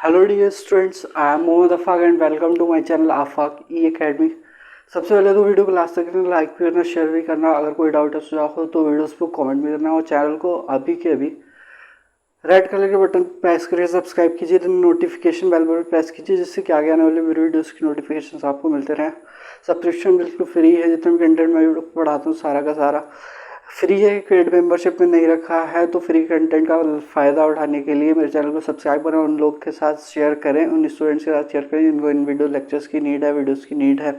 Hello dear students, I am Mohammad Afaq and welcome to my channel Afaq e academy. सबसे पहले तो video को last तक देखना, लाइक भी करना, शेयर भी करना। अगर कोई डाउट है सुझाव हो तो वीडियोस को कमेंट भी करना और चैनल को अभी के अभी रेड कलर के बटन प्रेस करके सब्सक्राइब कीजिए, तो नोटिफिकेशन बेल बटन प्रेस कीजिए जिससे कि आगे आने वाले वीडियोस की नोटिफिकेशन आपको मिलते रहें। सब्सक्रिप्शन बिल्कुल फ्री है, जितना भी कंटेंट मैं वीडियो पढ़ाता हूँ सारा का सारा फ्री है। पेड मेंबरशिप में नहीं रखा है, तो फ्री कंटेंट का फ़ायदा उठाने के लिए मेरे चैनल को सब्सक्राइब करें, उन लोग के साथ शेयर करें, उन स्टूडेंट्स के साथ शेयर करें जिनको इन वीडियो लेक्चर्स की नीड है, वीडियोस की नीड है।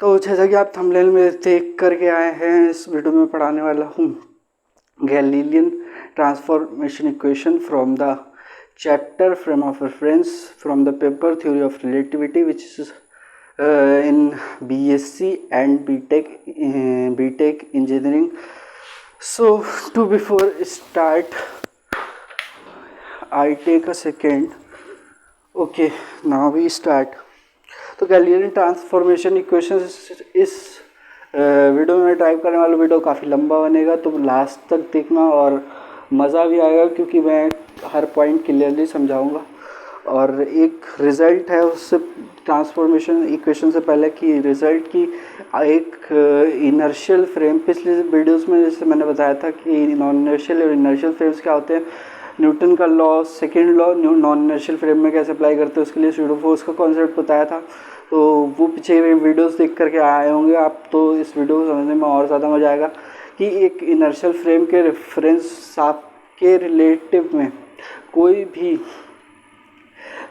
तो जैसा कि आप थंबनेल में देख करके आए हैं, इस वीडियो में पढ़ाने वाला हूँ Galilean transformation equation from the chapter frame of reference from the paper theory of relativity which is in BSc and BTech engineering. So to before start, I take a second. Okay, now we start. तो Galilean transformation equation इस video में type करने वाला video काफ़ी लंबा बनेगा, तो last तक देखना और मज़ा भी आएगा क्योंकि मैं हर पॉइंट क्लियरली समझाऊंगा। और एक रिज़ल्ट है उससे ट्रांसफॉर्मेशन इक्वेशन से पहले की रिज़ल्ट की एक इनर्शियल फ्रेम। पिछले वीडियोस में जैसे मैंने बताया था कि नॉन इनर्शियल और इनर्शियल फ्रेम्स क्या होते हैं, न्यूटन का law, second law non inertial frame में कैसे अप्लाई करते हैं, उसके लिए स्यूडो फोर्स का कॉन्सेप्ट बताया था। तो वो पीछे वीडियोस देख करके आए होंगे आप, तो इस वीडियो को समझने में और ज़्यादा मजा आएगा कि एक इनर्शियल फ्रेम के रेफरेंस आपके रिलेटिव में कोई भी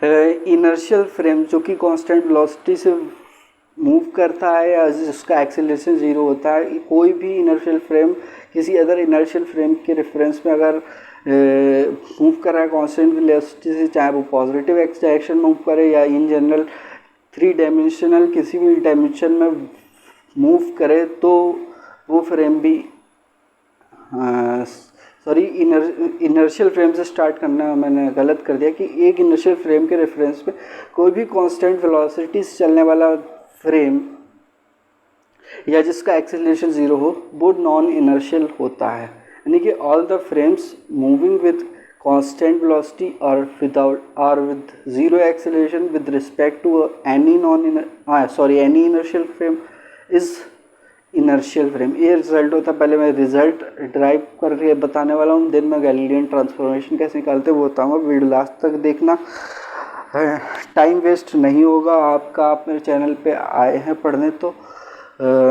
इनर्शियल फ्रेम जो कि कांस्टेंट वेलोसिटी से मूव करता है या जिसका एक्सेलरेशन ज़ीरो होता है, कोई भी इनर्शियल फ्रेम किसी अदर इनर्शियल फ्रेम के रेफरेंस में अगर मूव कर रहा है कांस्टेंट वेलोसिटी से, चाहे वो पॉजिटिव एक्स डायरेक्शन मूव करे या इन जनरल थ्री डायमेंशनल किसी भी डायमेंशन में मूव करे, तो वो फ्रेम भी इनर्शियल फ्रेम से स्टार्ट करना मैंने गलत कर दिया कि एक इनर्शियल फ्रेम के रेफरेंस पे कोई भी कांस्टेंट वेलोसिटी से चलने वाला फ्रेम या जिसका एक्सेलरेशन ज़ीरो हो वो नॉन इनर्शियल होता है। यानी कि all the frames moving with constant velocity और with zero acceleration with respect to any any inertial frame is inertial frame. ये रिजल्ट होता है। पहले मैं रिजल्ट ड्राइव करके बताने वाला हूँ, देन मैं गैलीलियन ट्रांसफॉर्मेशन कैसे निकालते हैं वो बताऊँगा। वीडियो लास्ट तक देखना, टाइम वेस्ट नहीं होगा आपका। आप मेरे चैनल पे आए हैं पढ़ने, तो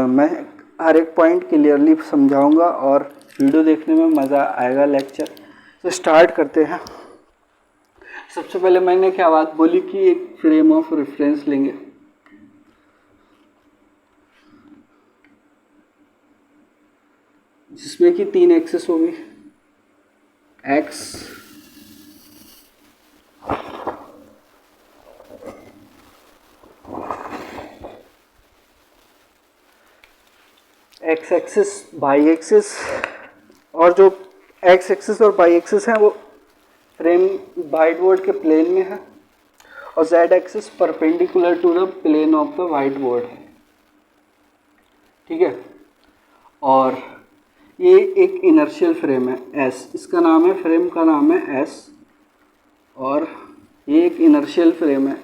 मैं हर एक पॉइंट क्लियरली समझाऊंगा और वीडियो देखने में मज़ा आएगा लेक्चर। तो स्टार्ट करते हैं। सबसे पहले मैंने क्या बात बोली कि एक फ्रेम ऑफ रेफरेंस लेंगे जिसमें कि तीन एक्सेस होगी, X, X axis, Y axis, और जो एक्स एक्सिस और वाई एक्सिस हैं वो फ्रेम वाइट बोर्ड के प्लेन में है और Z axis perpendicular to the plane of the white board है। ठीक है, और ये एक इनर्शियल फ्रेम है एस, इसका नाम है, फ्रेम का नाम है एस, और ये एक इनर्शियल फ्रेम है।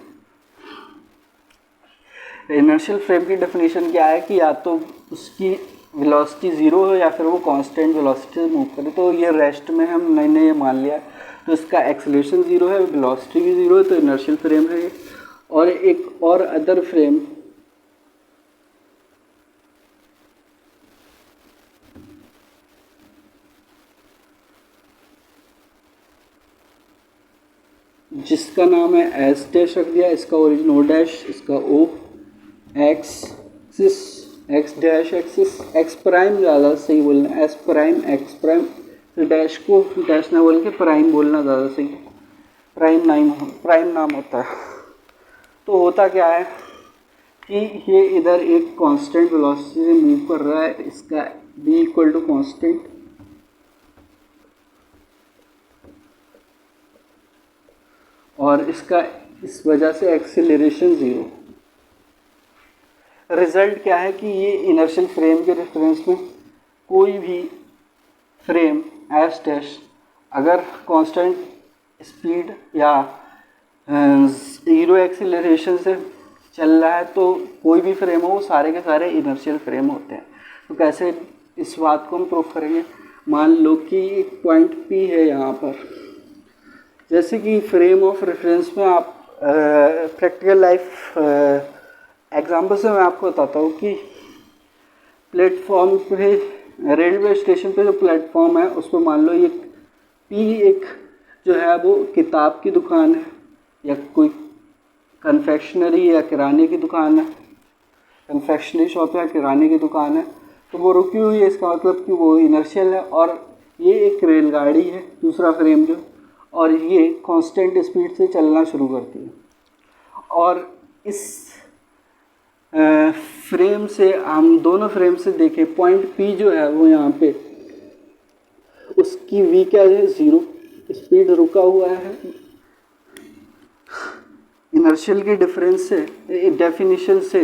इनर्शियल फ्रेम की डेफिनेशन क्या है कि या तो उसकी वेलोसिटी ज़ीरो हो या फिर वो कांस्टेंट वेलोसिटी से मूव करे। तो ये रेस्ट में हम मैंने ये मान लिया, तो इसका एक्सेलरेशन ज़ीरो है, वेलोसिटी भी ज़ीरो है, तो इनर्शियल फ्रेम है। और एक और अदर फ्रेम जिसका नाम है एस डैश रख दिया, इसका ओरिजिन ओ डैश, इसका O, axis X dash axis, X prime ज़्यादा सही बोलना, एस प्राइम एक्स प्राइम, फिर डैश को डैश ना बोल के प्राइम बोलना ज़्यादा सही, प्राइम नाम होता है। तो होता क्या है कि ये इधर एक कांस्टेंट वेलोसिटी से मूव कर रहा है, इसका b इक्वल टू कॉन्स्टेंट, और इसका इस वजह से एक्सेलरेशन ज़ीरो। रिजल्ट क्या है कि ये इनर्शियल फ्रेम के रेफरेंस में कोई भी फ्रेम एस डैश अगर कांस्टेंट स्पीड या ज़ीरो एक्सीलरेशन से चल रहा है, तो कोई भी फ्रेम हो वो सारे के सारे इनर्शियल फ्रेम होते हैं। तो कैसे इस बात को हम प्रूव करेंगे? मान लो कि एक पॉइंट P है यहाँ पर, जैसे कि फ्रेम ऑफ रेफरेंस में आप प्रैक्टिकल लाइफ एग्जाम्पल से मैं आपको बताता हूँ कि प्लेटफॉर्म पे, रेलवे स्टेशन पे जो प्लेटफॉर्म है उस पर मान लो ये P एक जो है वो किताब की दुकान है या कोई कन्फेक्शनरी या किराने की दुकान है, कन्फेक्शनरी शॉप या किराने की दुकान है, तो वो रुकी हुई है, इसका मतलब कि वो इनर्शियल है। और ये एक रेलगाड़ी है दूसरा फ्रेम जो, और ये कांस्टेंट स्पीड से चलना शुरू करती है। और इस फ्रेम से हम दोनों फ्रेम से देखें, पॉइंट P जो है वो यहाँ पे उसकी V क्या है? 0, स्पीड रुका हुआ है। इनर्शियल की डिफरेंस से, डेफिनेशन से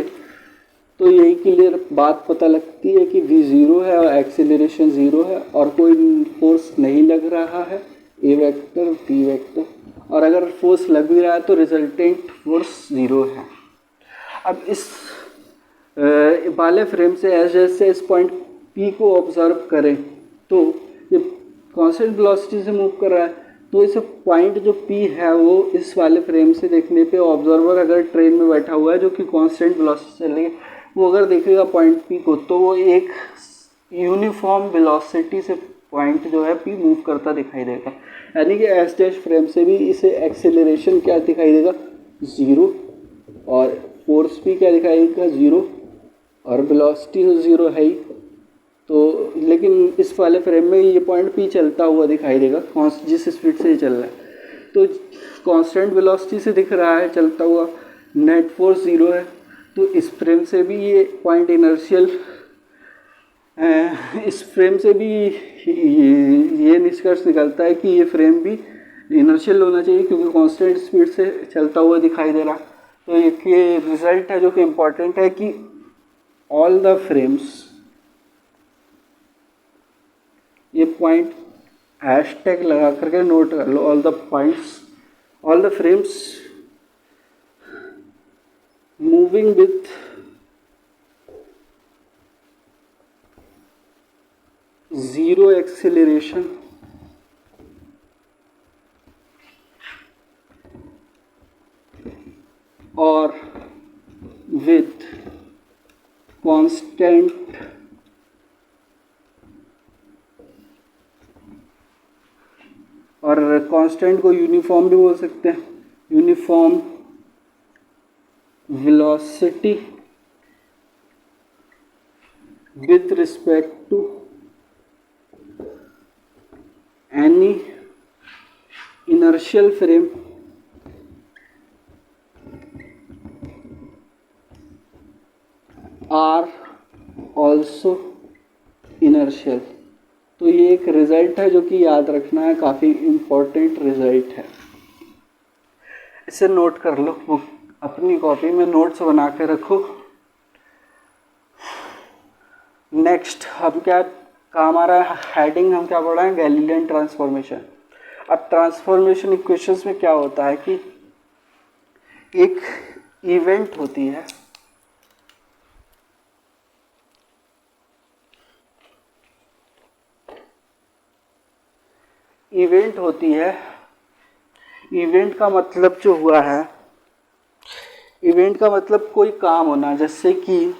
तो यही क्लियर बात पता लगती है कि V 0 है और एक्सेलरेशन 0 है और कोई फोर्स नहीं लग रहा है, A वेक्टर B वेक्टर, और अगर फोर्स लग भी रहा है तो रिजल्टेंट फोर्स 0 है। अब इस वाले फ्रेम से जैसे इस पॉइंट P को ऑब्जर्व करें तो ये कांस्टेंट वेलोसिटी से मूव कर रहा है, तो इस पॉइंट जो P है वो इस वाले फ्रेम से देखने पे ऑब्जर्वर अगर ट्रेन में बैठा हुआ है जो कि कांस्टेंट वेलोसिटी चल रही है, वो अगर देखेगा पॉइंट P को तो वो एक यूनिफॉर्म वेलोसिटी से पॉइंट जो है P मूव करता दिखाई देगा। यानी कि एस डैश फ्रेम से भी इसे एक्सेलरेशन क्या दिखाई देगा? 0, और फोर्स भी क्या दिखाई देगा? 0, और वेलोसिटी तो 0 है ही। तो लेकिन इस वाले फ्रेम में ये पॉइंट P चलता हुआ दिखाई देगा जिस स्पीड से ये चल रहा है, तो कांस्टेंट वेलोसिटी से दिख रहा है चलता हुआ, नेट फोर्स 0 है। तो इस फ्रेम से भी ये पॉइंट इनर्शियल, इस फ्रेम से भी ये निष्कर्ष निकलता है कि ये फ्रेम भी इनर्शियल होना चाहिए क्योंकि कांस्टेंट स्पीड से चलता हुआ दिखाई दे रहा। तो ये रिजल्ट है जो कि इम्पॉर्टेंट है कि ऑल द फ्रेम्स, ये पॉइंट हैशटैग लगा करके नोट कर लो, all the points, all the frames moving with zero acceleration or with constant और कांस्टेंट को यूनिफॉर्म भी बोल सकते हैं, uniform velocity with respect to any inertial frame are also inertial. तो ये एक रिजल्ट है जो कि याद रखना है, काफ़ी इम्पोर्टेंट रिजल्ट है, इसे नोट कर लो, बुक अपनी कॉपी में नोट्स बना के रखो। नेक्स्ट हम क्या काम आ रहा है, हेडिंग हम क्या पढ़ रहे हैं? Galilean transformation. अब ट्रांसफॉर्मेशन इक्वेशंस में क्या होता है कि एक इवेंट होती है, इवेंट होती है, इवेंट का मतलब जो हुआ है, इवेंट का मतलब कोई काम होना, जैसे कि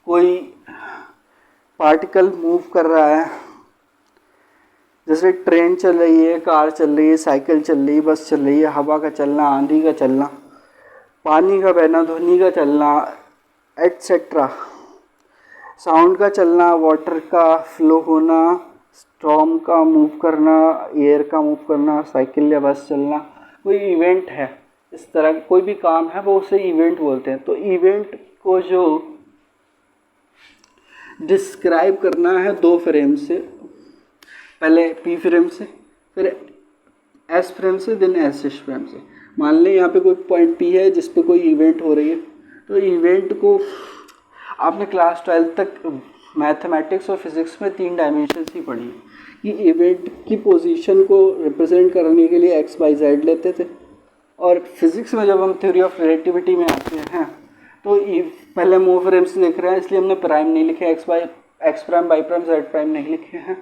कोई पार्टिकल मूव कर रहा है, जैसे ट्रेन चल रही है, कार चल रही है, साइकिल चल रही है, बस चल रही है, हवा का चलना, आंधी का चलना, पानी का बहना, ध्वनि का चलना, एटसेट्रा, साउंड का चलना, वाटर का फ्लो होना, स्टॉर्म का मूव करना, एयर का मूव करना, साइकिल या बस चलना, कोई इवेंट है। इस तरह का कोई भी काम है वो उसे इवेंट बोलते हैं। तो इवेंट को जो डिस्क्राइब करना है दो फ्रेम से, पहले P फ्रेम से, फिर S फ्रेम से, देन S फ्रेम से। मान लें यहाँ पे कोई पॉइंट P है जिस पे कोई इवेंट हो रही है, तो इवेंट को आपने क्लास 12 तक मैथमेटिक्स और फिज़िक्स में 3 डायमेंशंस ही पढ़ी कि इवेंट की पोजीशन को रिप्रेजेंट करने के लिए एक्स बाई जेड लेते थे। और फिज़िक्स में जब हम थ्योरी ऑफ रिलेटिविटी में आते हैं तो पहले हम फ्रेम्स देख रहे हैं, इसलिए हमने प्राइम नहीं लिखे, ex prime by prime Z prime नहीं लिखे हैं।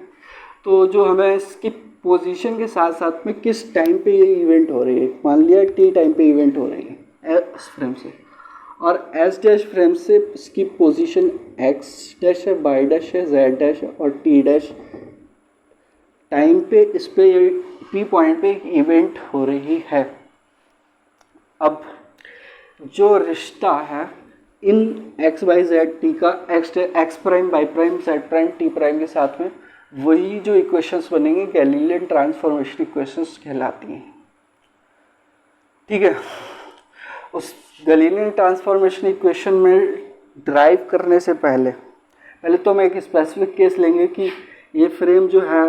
तो जो हमें इसकी पोजीशन के साथ साथ में किस टाइम पे ये इवेंट हो रही है, मान लिया टी टाइम पे इवेंट हो रही है एस फ्रेम से, और एस डैश फ्रेम से इसकी पोजीशन एक्स डैश है, बाई डैश है, जेड डैश है और टी डैश टाइम पे इस पे पी पॉइंट पे एक इवेंट हो रही है। अब जो रिश्ता है इन एक्स बाई जेड टी का ex prime by prime Z prime T prime के साथ में, वही जो इक्वेशंस बनेंगे गैलीलियन ट्रांसफॉर्मेशन इक्वेशंस कहलाती हैं। ठीक है, उस गैलीलियन ट्रांसफॉर्मेशन इक्वेशन में ड्राइव करने से पहले तो हम एक स्पेसिफिक केस लेंगे कि ये फ्रेम जो है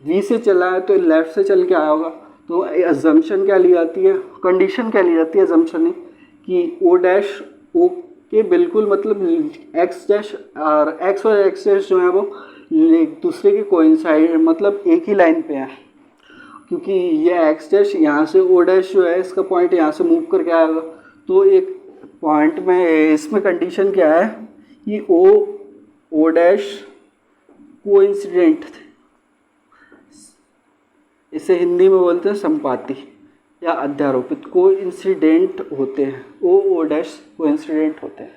वी से चला है तो लेफ़्ट से चल के आया होगा। तो अजम्पशन क्या ली जाती है, कंडीशन क्या ली जाती है अजम्पशन में, कि ओ डैश ओ के बिल्कुल मतलब एक्स डैश और एक्स डैश जो है वो एक दूसरे के कोइंसाइड मतलब एक ही लाइन पे है, क्योंकि ये एक्स डैश यहाँ से ओ डैश जो है इसका पॉइंट यहाँ से मूव करके आएगा। तो एक पॉइंट में इसमें कंडीशन क्या है कि ओ डैश कोइंसिडेंट, इसे हिंदी में बोलते हैं संपाती या अध्यारोपित, कोइंसिडेंट होते हैं, ओ डैश कोइंसिडेंट होते हैं।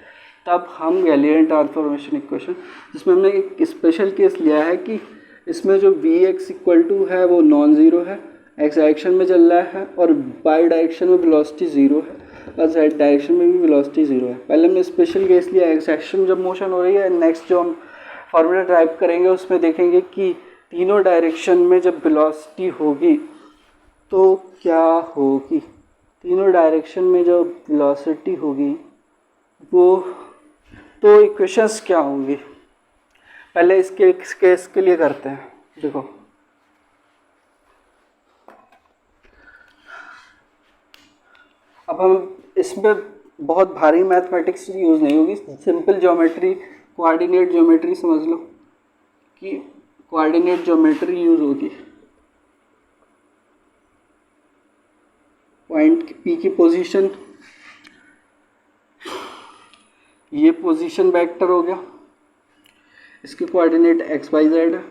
तब हम गैलीलियन ट्रांसफॉर्मेशन इक्वेशन, जिसमें हमने एक स्पेशल केस लिया है कि इसमें जो वी एक्स इक्वल टू है वो नॉन ज़ीरो है, एक्स डायरेक्शन में चल रहा है और बाई डायरेक्शन में वेलोसिटी ज़ीरो है और जेड डायरेक्शन में भी वेलोसिटी ज़ीरो है। पहले हमने स्पेशल केस लिया एक्स डायरेक्शन में जब मोशन हो रही है। नेक्स्ट जो हम फार्मूला ड्राइव करेंगे उसमें देखेंगे कि तीनों डायरेक्शन में जब वेलोसिटी होगी तो क्या होगी, तीनों डायरेक्शन में जो वेलोसिटी होगी वो तो इक्वेशंस क्या होंगी। पहले इसके केस के लिए करते हैं। देखो अब हम इसमें बहुत भारी मैथमेटिक्स यूज़ नहीं होगी, सिंपल ज्योमेट्री कोऑर्डिनेट ज्योमेट्री समझ लो कि कोऑर्डिनेट ज्योमेट्री यूज़ होगी। पॉइंट पी की पोजीशन, ये पोजीशन वेक्टर हो गया, इसके कोऑर्डिनेट एक्स वाई जेड है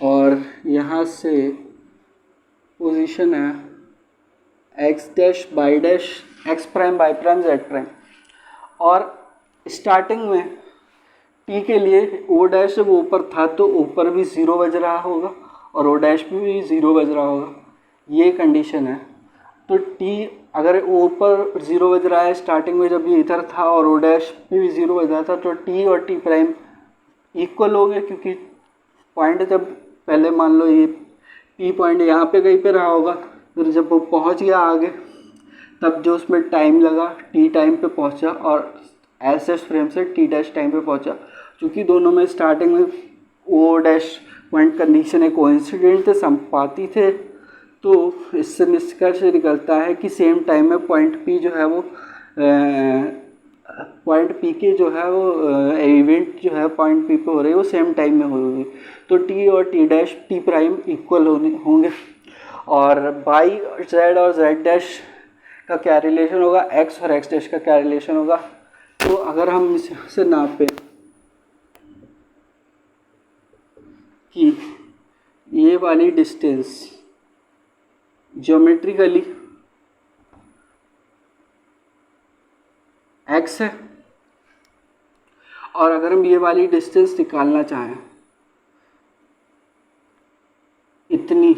और यहाँ से पोजीशन है x dash by dash ex prime by prime Z prime. और स्टार्टिंग में टी के लिए ओ डैश जब ऊपर था तो ऊपर भी ज़ीरो बज रहा होगा और ओ डैश भी ज़ीरो बज रहा होगा, ये कंडीशन है। तो टी अगर ऊपर ज़ीरो बज रहा है स्टार्टिंग में जब ये इधर था और ओ डैश भी ज़ीरो बज रहा था, तो टी और टी प्राइम इक्वल हो गए, क्योंकि पॉइंट जब पहले मान लो ये पी पॉइंट यहाँ पे कहीं पे रहा होगा, फिर जब वो पहुँच गया आगे तब जो उसमें टाइम लगा टी टाइम पे पहुँचा और एस एस फ्रेम से टी डैश टाइम पे पहुँचा। क्योंकि दोनों में स्टार्टिंग में ओ डैश पॉइंट कंडीशन है कोइंसिडेंट थे, संपाती थे, तो इससे निष्कर्ष निकलता है कि सेम टाइम में पॉइंट पी जो है वो पॉइंट पी के जो है वो इवेंट जो है पॉइंट पी पे हो रही है वो सेम टाइम में होगी। तो टी और T dash T prime equal होंगे और बाई जेड और जेड डैश का क्या रिलेशन होगा, एक्स और एक्स डैश का क्या रिलेशन होगा। तो अगर हम इसे नापें कि ये वाली डिस्टेंस ज्योमेट्रिकली x है और अगर हम ये वाली डिस्टेंस निकालना चाहें इतनी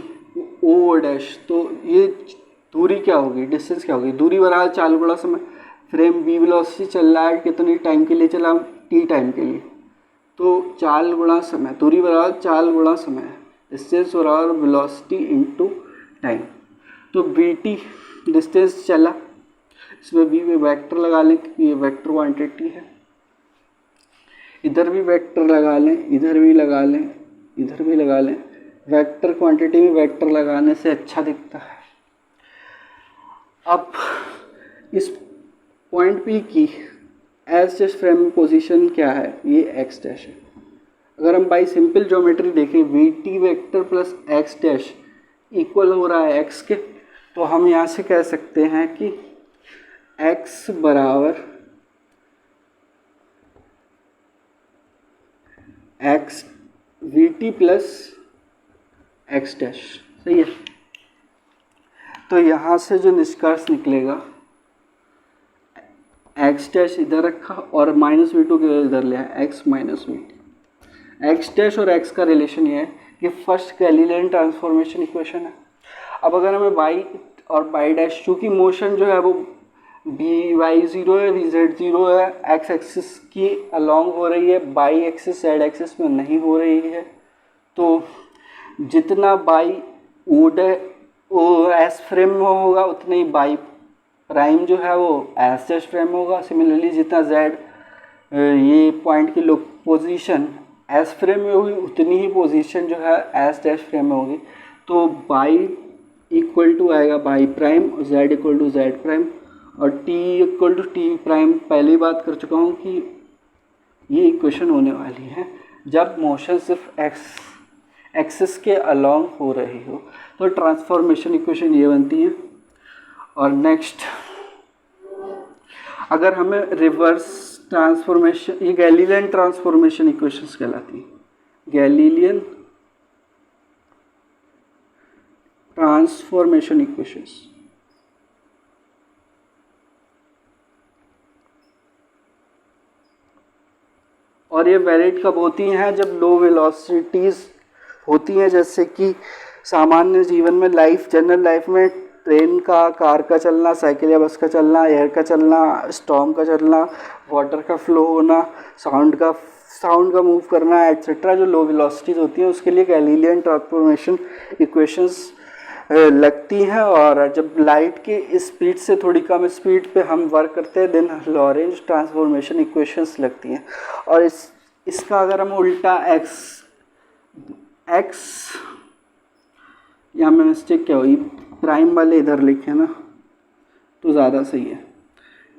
ओ डैश, तो ये दूरी क्या होगी, डिस्टेंस क्या होगी, दूरी बराबर चाल गुणा समय, फ्रेम वी वेलोसिटी चल रहा है कितनी टाइम के लिए चला, टी टाइम के लिए, तो चाल गुणा समय, दूरी बराबर चाल गुणा समय, डिस्टेंस बराबर वेलोसिटी इनटू टाइम। तो वी टी डिस्टेंस चला, इसमें वी में वेक्टर लगा लें क्योंकि ये वेक्टर क्वांटिटी है, इधर भी वेक्टर लगा लें, इधर भी लगा लें, इधर भी लगा लें, वेक्टर क्वांटिटी में वेक्टर लगाने से अच्छा दिखता है। अब इस पॉइंट पी की एस डैश फ्रेम पोजीशन क्या है, ये एक्स डैश है अगर हम बाई सिंपल ज्योमेट्री देखें we T vector plus x dash equal हो रहा है एक्स के, तो हम यहाँ से कह सकते हैं कि एक्स बराबर x we T plus x dash. सही है। तो यहाँ से जो निष्कर्ष निकलेगा, एक्स डैश इधर रखा और माइनस वी टू के इधर लिया, x minus we T. X dash और एक्स का रिलेशन ये है कि फर्स्ट गैलीलियन ट्रांसफॉर्मेशन इक्वेशन है। अब अगर हमें वाई और वाई डैश, चूँकि मोशन जो है वो बी वाई ज़ीरो है, वी जेड ज़ीरो है, एक्स एक्सिस की अलॉन्ग हो रही है, बाई एक्सिस जेड एक्सिस में नहीं हो रही है, तो जितना बाई ओ एस फ्रेम में होगा उतना ही बाई प्राइम जो है वो एस डैश फ्रेम में होगा। सिमिलरली जितना जेड ये पॉइंट की पोजीशन एस फ्रेम में होगी उतनी ही पोजीशन जो है एस डैश फ्रेम में होगी। तो बाई इक्वल टू आएगा बाई प्राइम और Z equal to Z prime और T equal to T prime. पहली बात कर चुका हूँ कि ये इक्वेशन होने वाली है जब मोशन सिर्फ एक्सिस के अलॉन्ग हो रही हो, तो ट्रांसफॉर्मेशन इक्वेशन ये बनती है। और नेक्स्ट अगर हमें रिवर्स ट्रांसफॉर्मेशन, ये गैलीलियन ट्रांसफॉर्मेशन इक्वेशंस कहलाती है, गैलीलियन ट्रांसफॉर्मेशन इक्वेशंस। और ये वैलिड कब होती हैं? जब लो वेलोसिटीज़ होती हैं, जैसे कि सामान्य जीवन में जनरल लाइफ में ट्रेन का, कार का चलना, साइकिल या बस का चलना, एयर का चलना, स्टॉर्म का चलना, वाटर का फ्लो होना, साउंड का मूव करना एट्सेट्रा, जो लो वेलोसिटीज़ होती हैं उसके लिए गैलीलियन ट्रांसफॉर्मेशन इक्वेशंस लगती हैं। और जब लाइट की स्पीड से थोड़ी कम स्पीड पे हम वर्क करते हैं देन लॉरेंज ट्रांसफॉर्मेशन इक्वेशंस लगती हैं। और इसका अगर हम उल्टा एक्स यहाँ में मिस्टेक क्या हुई, प्राइम वाले इधर लिखे ना तो ज़्यादा सही है।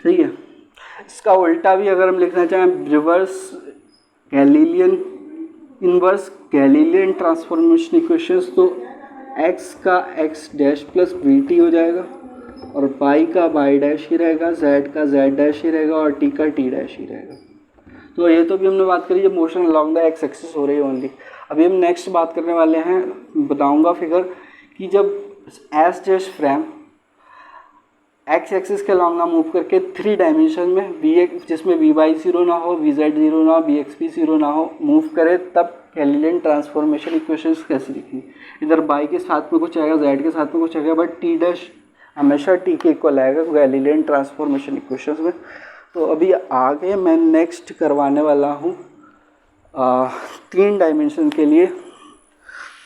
ठीक है। इसका उल्टा भी अगर हम लिखना चाहें, इनवर्स गैलीलियन ट्रांसफॉर्मेशन इक्वेशंस, तो x का x dash plus we T हो जाएगा और y का y डैश ही रहेगा, z का z डैश ही रहेगा और t का t डैश ही रहेगा। तो ये तो भी हमने बात करी जब motion along the x axis हो रही है ओनली। अभी हम नेक्स्ट बात करने वाले हैं, बताऊंगा फिगर कि जब S dash frame x axis के अलॉन्ग ना मूव करके 3 डायमेंशन में जिसमें वी वाई ज़ीरो ना हो, वी जेड ज़ीरो ना हो, वी एक्स पी ज़ीरो ना हो, मूव करे, तब गैलीलियन ट्रांसफॉर्मेशन इक्वेशंस कैसे लिखी? इधर बाई के साथ में कुछ आएगा, जेड के साथ में कुछ आएगा, बट टी डैश हमेशा टी के इक्वल आएगा गैलीलियन ट्रांसफॉर्मेशन इक्वेशंस में। तो अभी आगे मैं नेक्स्ट करवाने वाला हूँ 3 डायमेंशन के लिए।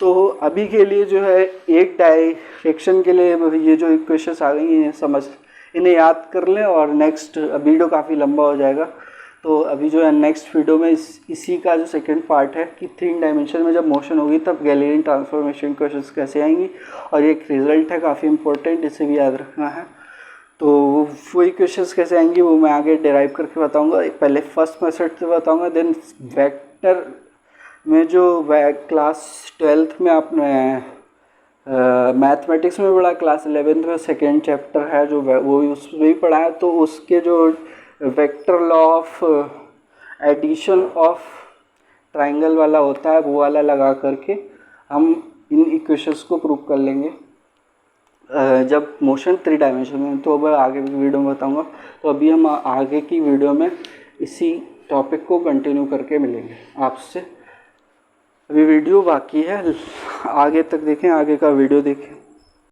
तो अभी के लिए जो है एक डायरेक्शन के लिए ये जो इक्वेशंस आ गई हैं इन्हें याद कर लें, और नेक्स्ट वीडियो काफ़ी लंबा हो जाएगा। तो अभी जो है नेक्स्ट वीडियो में इसी का जो सेकंड पार्ट है कि 3 डायमेंशन में जब मोशन होगी तब गैलीलियन ट्रांसफॉर्मेशन इक्वेशंस कैसे आएंगी, और ये एक रिजल्ट है काफ़ी इंपॉर्टेंट, इसे भी याद रखना है। तो वो इक्वेशंस कैसे आएंगी वो मैं आगे डिराइव करके बताऊंगा। पहले फर्स्ट मेथड से बताऊंगा, देन वेक्टर में जो क्लास 12th में आपने मैथमेटिक्स में पढ़ा, क्लास 11th में सेकेंड चैप्टर है जो वो उसमें भी पढ़ा है, तो उसके जो vector law of addition of triangle वाला होता है वो वाला लगा करके हम इन इक्वेशंस को प्रूव कर लेंगे जब मोशन 3 डायमेंशन में। तो अब आगे भी वीडियो में बताऊंगा। तो अभी हम आगे की वीडियो में इसी टॉपिक को कंटिन्यू करके मिलेंगे आपसे। अभी वीडियो बाकी है, आगे तक देखें, आगे का वीडियो देखें।